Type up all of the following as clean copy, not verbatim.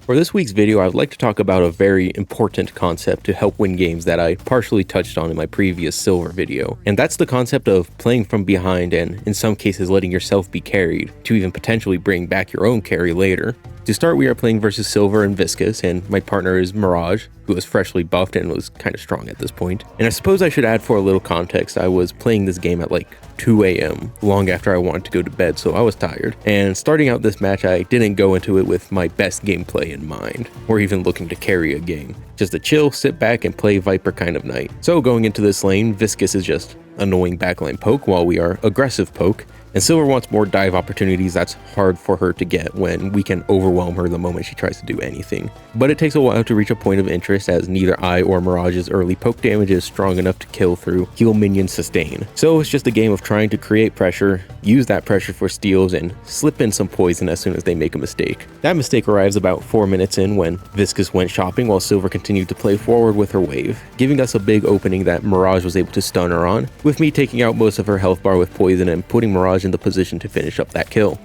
For this week's video, I would like to talk about a very important concept to help win games that I partially touched on in my previous silver video, and that's the concept of playing from behind and, in some cases, letting yourself be carried, to even potentially bring back your own carry later. To start, we are playing versus Silver and Viscous, and my partner is Mirage, who was freshly buffed and was kind of strong at this point. And I suppose I should add for a little context, I was playing this game at like 2 a.m, long after I wanted to go to bed, so I was tired. And starting out this match, I didn't go into it with my best gameplay in mind, or even looking to carry a game. Just a chill, sit back, and play Vyper kind of night. So going into this lane, Viscous is just annoying backline poke while we are aggressive poke, and Silver wants more dive opportunities that's hard for her to get when we can overwhelm her the moment she tries to do anything. But it takes a while to reach a point of interest as neither I or Mirage's early poke damage is strong enough to kill through heal minion sustain. So it's just a game of trying to create pressure, use that pressure for steals, and slip in some poison as soon as they make a mistake. That mistake arrives about 4 minutes in when Viscous went shopping while Silver continued to play forward with her wave, giving us a big opening that Mirage was able to stun her on, with me taking out most of her health bar with poison and putting Mirage in the position to finish up that kill.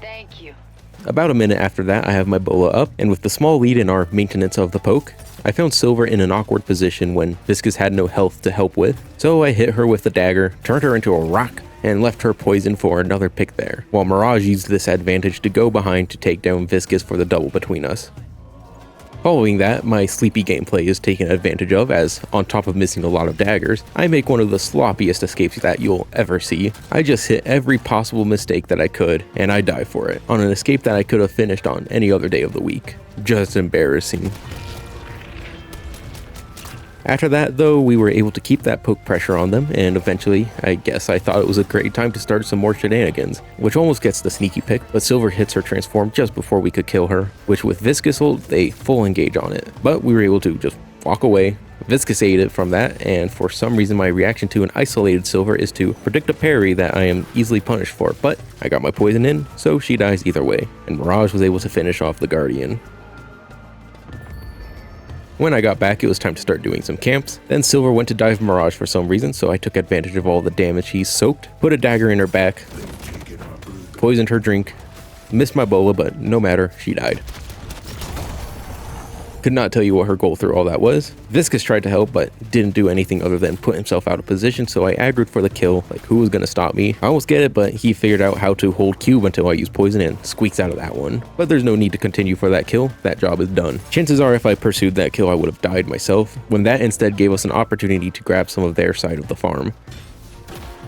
Thank you. About a minute after that, I have my bola up, and with the small lead in our maintenance of the poke, I found Silver in an awkward position when Viscous had no health to help with, so I hit her with the dagger, turned her into a rock, and left her poisoned for another pick there, while Mirage used this advantage to go behind to take down Viscous for the double between us. Following that, my sleepy gameplay is taken advantage of as, on top of missing a lot of daggers, I make one of the sloppiest escapes that you'll ever see. I just hit every possible mistake that I could, and I die for it, on an escape that I could have finished on any other day of the week. Just embarrassing. After that, though, we were able to keep that poke pressure on them, and eventually, I guess I thought it was a great time to start some more shenanigans, which almost gets the sneaky pick, but Silver hits her transform just before we could kill her, which with Viscous ult, they full engage on it, but we were able to just walk away. Viscous ate it from that, and for some reason my reaction to an isolated Silver is to predict a parry that I am easily punished for, but I got my poison in, so she dies either way, and Mirage was able to finish off the Guardian. When I got back, it was time to start doing some camps. Then Silver went to dive Mirage for some reason, so I took advantage of all the damage he soaked, put a dagger in her back, poisoned her drink, missed my bola, but no matter, she died. Could not tell you what her goal through all that was. Viscous tried to help, but didn't do anything other than put himself out of position, so I aggroed for the kill, like who was gonna stop me? I almost get it, but he figured out how to hold cube until I used poison and squeaks out of that one. But there's no need to continue for that kill, that job is done. Chances are if I pursued that kill I would have died myself, when that instead gave us an opportunity to grab some of their side of the farm.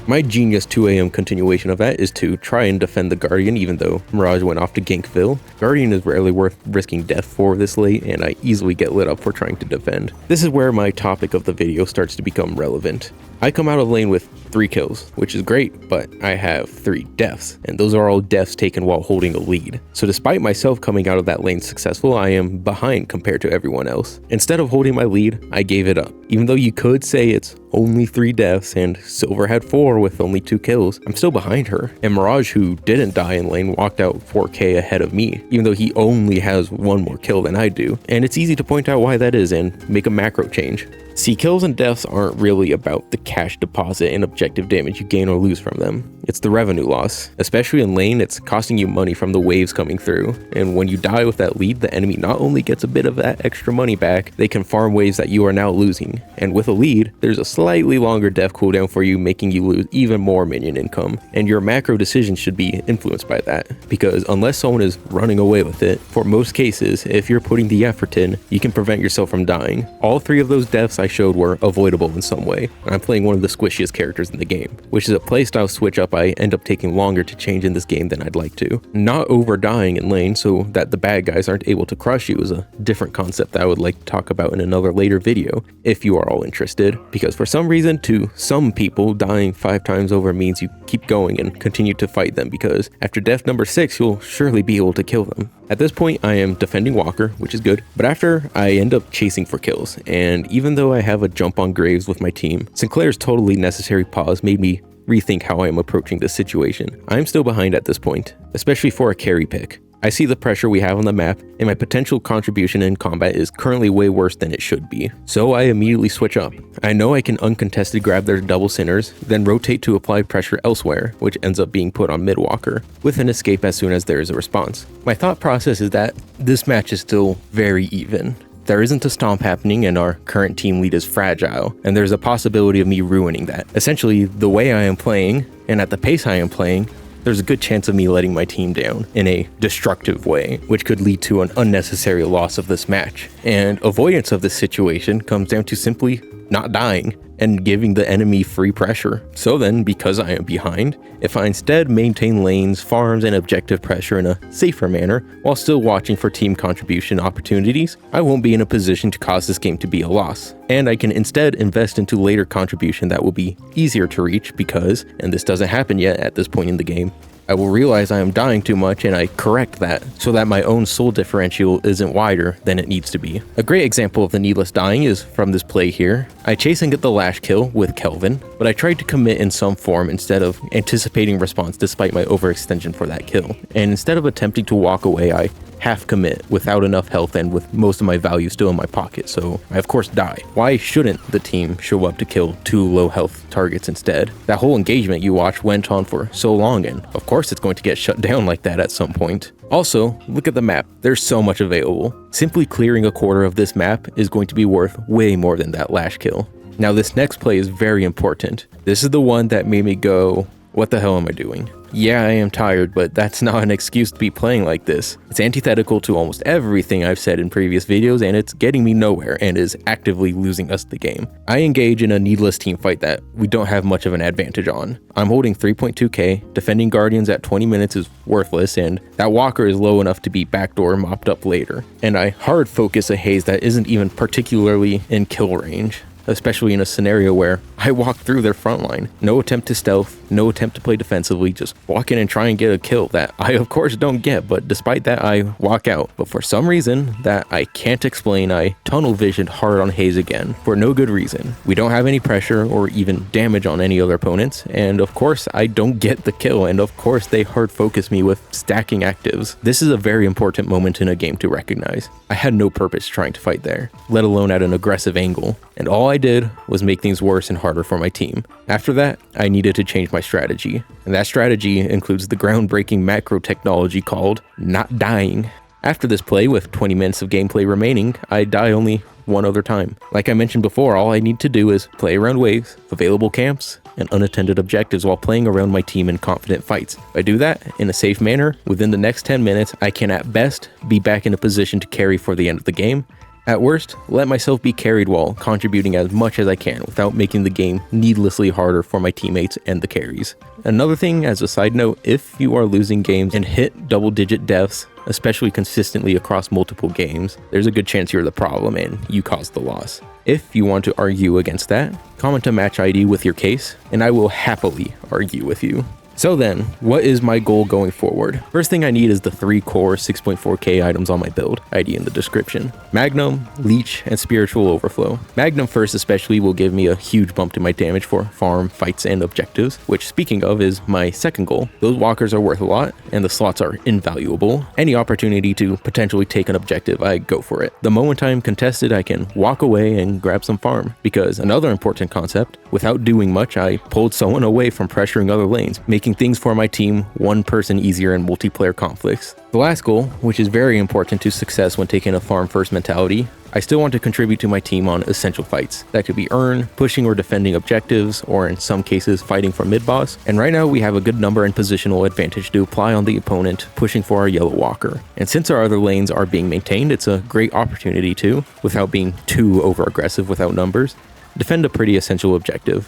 My genius 2 a.m. continuation of that is to try and defend the Guardian even though Mirage went off to Gankville. Guardian is rarely worth risking death for this late, and I easily get lit up for trying to defend. This is where my topic of the video starts to become relevant. I come out of lane with 3 kills, which is great, but I have 3 deaths, and those are all deaths taken while holding a lead. So despite myself coming out of that lane successful, I am behind compared to everyone else. Instead of holding my lead, I gave it up. Even though you could say it's only 3 deaths and Silver had 4 with only 2 kills, I'm still behind her. And Mirage, who didn't die in lane, walked out 4k ahead of me, even though he only has 1 more kill than I do. And it's easy to point out why that is and make a macro change. See, kills and deaths aren't really about the cash deposit and objective damage you gain or lose from them. It's the revenue loss. Especially in lane, it's costing you money from the waves coming through. And when you die with that lead, the enemy not only gets a bit of that extra money back, they can farm waves that you are now losing. And with a lead, there's a slightly longer death cooldown for you, making you lose even more minion income. And your macro decisions should be influenced by that. Because unless someone is running away with it, for most cases, if you're putting the effort in, you can prevent yourself from dying. All 3 of those deaths I showed were avoidable in some way. I'm playing one of the squishiest characters in the game, which is a playstyle switch-up I end up taking longer to change in this game than I'd like to. Not over dying in lane so that the bad guys aren't able to crush you is a different concept that I would like to talk about in another later video, if you are all interested, because for some reason to some people, dying 5 times over means you keep going and continue to fight them, because after death number 6 you'll surely be able to kill them. At this point I am defending Walker, which is good, but after I end up chasing for kills, and even though I have a jump on Graves with my team, Sinclair's totally necessary pause made me rethink how I am approaching this situation. I'm still behind at this point, especially for a carry pick. I see the pressure we have on the map, and my potential contribution in combat is currently way worse than it should be. So I immediately switch up. I know I can uncontested grab their double centers, then rotate to apply pressure elsewhere, which ends up being put on Midwalker, with an escape as soon as there is a response. My thought process is that this match is still very even. There isn't a stomp happening and our current team lead is fragile, and there's a possibility of me ruining that. Essentially, the way I am playing, and at the pace I am playing, there's a good chance of me letting my team down in a destructive way, which could lead to an unnecessary loss of this match. And avoidance of this situation comes down to simply not dying and giving the enemy free pressure. So then, because I am behind, if I instead maintain lanes, farms, and objective pressure in a safer manner while still watching for team contribution opportunities, I won't be in a position to cause this game to be a loss. And I can instead invest into later contribution that will be easier to reach because, and this doesn't happen yet at this point in the game, I will realize I am dying too much and I correct that so that my own soul differential isn't wider than it needs to be. A great example of the needless dying is from this play here. I chase and get the lash kill with Kelvin, but I tried to commit in some form instead of anticipating response despite my overextension for that kill. And instead of attempting to walk away, I half commit without enough health and with most of my value still in my pocket, so I of course die. Why shouldn't the team show up to kill 2 low health targets instead? That whole engagement you watched went on for so long, and of course it's going to get shut down like that at some point. Also, look at the map. There's so much available. Simply clearing a quarter of this map is going to be worth way more than that lash kill. Now this next play is very important. This is the one that made me go, what the hell am I doing? Yeah, I am tired, but that's not an excuse to be playing like this. It's antithetical to almost everything I've said in previous videos, and it's getting me nowhere and is actively losing us the game. I engage in a needless team fight that we don't have much of an advantage on. I'm holding 3.2k, defending Guardians at 20 minutes is worthless, and that Walker is low enough to be backdoor mopped up later. And I hard focus a haze that isn't even particularly in kill range, especially in a scenario where I walk through their front line. No attempt to stealth, no attempt to play defensively, just walk in and try and get a kill that I of course don't get, but despite that I walk out. But for some reason that I can't explain, I tunnel visioned hard on Haze again, for no good reason. We don't have any pressure or even damage on any other opponents, and of course I don't get the kill, and of course they hard focus me with stacking actives. This is a very important moment in a game to recognize. I had no purpose trying to fight there, let alone at an aggressive angle, and all I did was make things worse and harder for my team. After that, I needed to change my strategy, and that strategy includes the groundbreaking macro technology called not dying. After this play, with 20 minutes of gameplay remaining, I die only one other time. Like I mentioned before, all I need to do is play around waves, available camps, and unattended objectives while playing around my team in confident fights. If I do that in a safe manner, within the next 10 minutes, I can at best be back in a position to carry for the end of the game. At worst, let myself be carried while contributing as much as I can without making the game needlessly harder for my teammates and the carries. Another thing, as a side note, if you are losing games and hit double-digit deaths, especially consistently across multiple games, there's a good chance you're the problem and you caused the loss. If you want to argue against that, comment a match ID with your case, and I will happily argue with you. So then, what is my goal going forward? First thing I need is the 3 core 6.4k items on my build, ID in the description. Magnum, Leech, and Spiritual Overflow. Magnum first especially will give me a huge bump to my damage for farm, fights, and objectives, which speaking of is my second goal. Those walkers are worth a lot, and the slots are invaluable. Any opportunity to potentially take an objective, I go for it. The moment I'm contested, I can walk away and grab some farm, because another important concept, without doing much, I pulled someone away from pressuring other lanes, making things for my team one person easier in multiplayer conflicts. The last goal, which is very important to success when taking a farm first mentality, I still want to contribute to my team on essential fights. That could be earn, pushing or defending objectives, or in some cases fighting for mid-boss. And right now we have a good number and positional advantage to apply on the opponent, pushing for our yellow walker. And since our other lanes are being maintained, it's a great opportunity to, without being too over-aggressive without numbers, defend a pretty essential objective,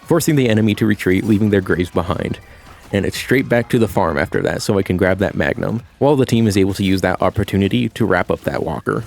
forcing the enemy to retreat, leaving their graves behind. And it's straight back to the farm after that so I can grab that Magnum, while the team is able to use that opportunity to wrap up that walker.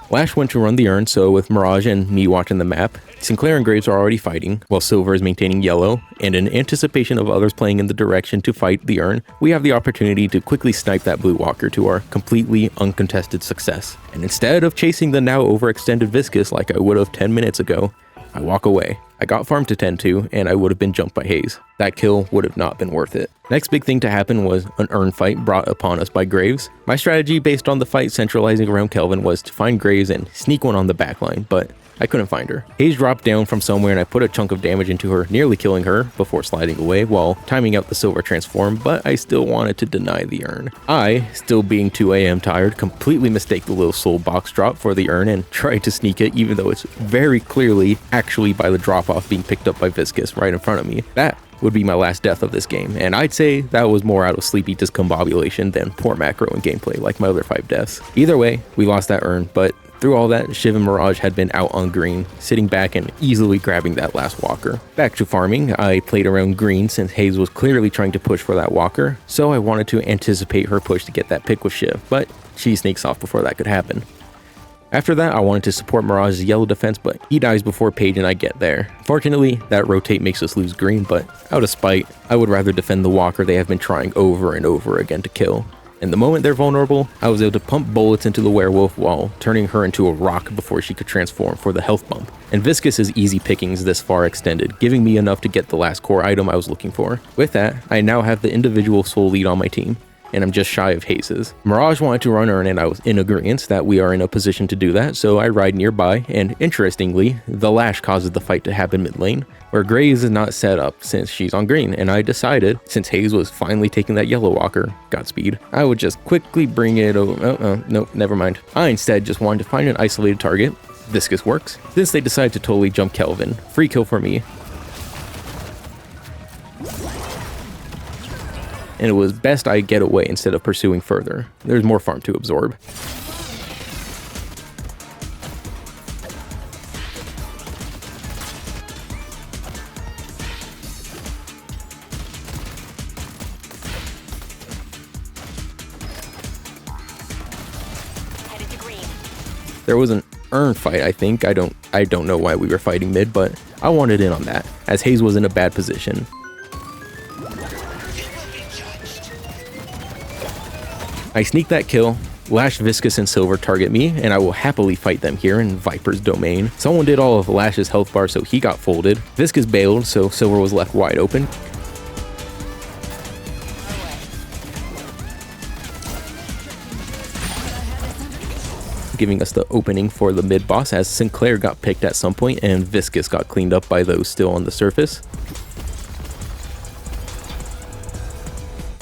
Lash went to run the urn, so with Mirage and me watching the map, Sinclair and Graves are already fighting, while Silver is maintaining yellow, and in anticipation of others playing in the direction to fight the urn, we have the opportunity to quickly snipe that blue walker to our completely uncontested success. And instead of chasing the now overextended Viscous like I would have 10 minutes ago, I walk away. I got farm to tend to, and I would have been jumped by Haze. That kill would have not been worth it. Next big thing to happen was an urn fight brought upon us by Graves. My strategy based on the fight centralizing around Kelvin was to find Graves and sneak one on the backline, but I couldn't find her. Hayes dropped down from somewhere and I put a chunk of damage into her, nearly killing her before sliding away while timing out the silver transform, but I still wanted to deny the urn. I, still being 2 AM tired, completely mistake the little soul box drop for the urn and tried to sneak it even though it's very clearly actually by the drop off being picked up by Viscous right in front of me. That would be my last death of this game, and I'd say that was more out of sleepy discombobulation than poor macro and gameplay like my other 5 deaths. Either way, we lost that urn, but through all that, Shiv and Mirage had been out on green, sitting back and easily grabbing that last walker. Back to farming, I played around green since Hayes was clearly trying to push for that walker, so I wanted to anticipate her push to get that pick with Shiv, but she sneaks off before that could happen. After that, I wanted to support Mirage's yellow defense, but he dies before Paige and I get there. Fortunately, that rotate makes us lose green, but out of spite, I would rather defend the walker they have been trying over and over again to kill. And the moment they're vulnerable, I was able to pump bullets into the werewolf while turning her into a rock before she could transform for the health bump. And Viscous' easy pickings this far extended, giving me enough to get the last core item I was looking for. With that, I now have the individual soul lead on my team, and I'm just shy of Hayes'. Mirage wanted to run urn and I was in agreement that we are in a position to do that, so I ride nearby, and interestingly, the lash causes the fight to happen mid lane, where Graves is not set up since she's on green, and I decided, since Hayes was finally taking that yellow walker, Godspeed, I would just quickly bring it over. Nope, never mind. I instead just wanted to find an isolated target. Viscous works. Since they decided to totally jump Kelvin, free kill for me. And it was best I get away instead of pursuing further. There's more farm to absorb. Headed to green. There was an urn fight, I think. I don't know why we were fighting mid, but I wanted in on that, as Hayes was in a bad position. I sneak that kill, Lash, Viscous, and Silver target me, and I will happily fight them here in Vyper's domain. Someone did all of Lash's health bar, so he got folded. Viscous bailed, so Silver was left wide open. Giving us the opening for the mid boss, as Sinclair got picked at some point and Viscous got cleaned up by those still on the surface.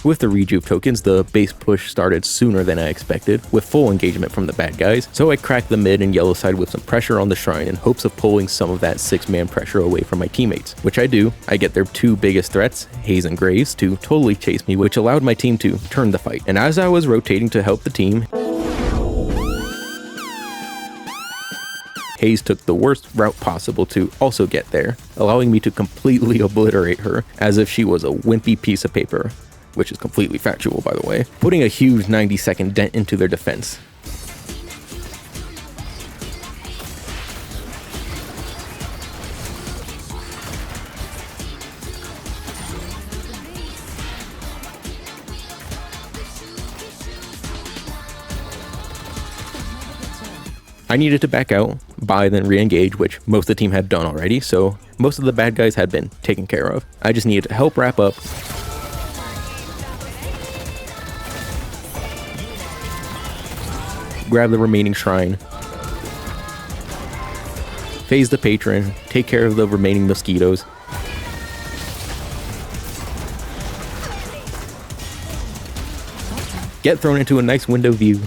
With the rejuve tokens, the base push started sooner than I expected, with full engagement from the bad guys, so I cracked the mid and yellow side with some pressure on the shrine in hopes of pulling some of that 6-man pressure away from my teammates, which I do. I get their 2 biggest threats, Hayes and Graves, to totally chase me, which allowed my team to turn the fight. And as I was rotating to help the team, Hayes took the worst route possible to also get there, allowing me to completely obliterate her as if she was a wimpy piece of paper. Which is completely factual, by the way, putting a huge 90-second dent into their defense. I needed to back out, buy, then re-engage, which most of the team had done already, so most of the bad guys had been taken care of. I just needed to help wrap up, grab the remaining shrine, phase the patron, take care of the remaining mosquitoes, get thrown into a nice window view,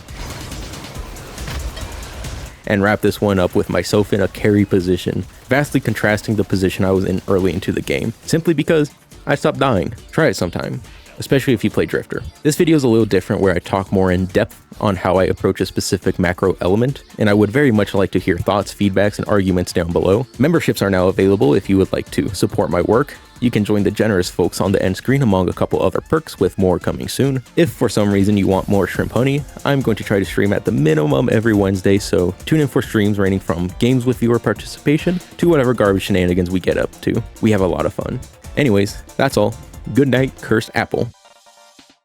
and wrap this one up with myself in a carry position, vastly contrasting the position I was in early into the game, simply because I stopped dying. Try it sometime, especially if you play Drifter. This video is a little different where I talk more in depth on how I approach a specific macro element, and I would very much like to hear thoughts, feedbacks, and arguments down below. Memberships are now available if you would like to support my work. You can join the generous folks on the end screen among a couple other perks, with more coming soon. If for some reason you want more Shrimp Honey, I'm going to try to stream at the minimum every Wednesday, so tune in for streams ranging from games with viewer participation to whatever garbage shenanigans we get up to. We have a lot of fun. Anyways, that's all. Good night, Cursed Apple.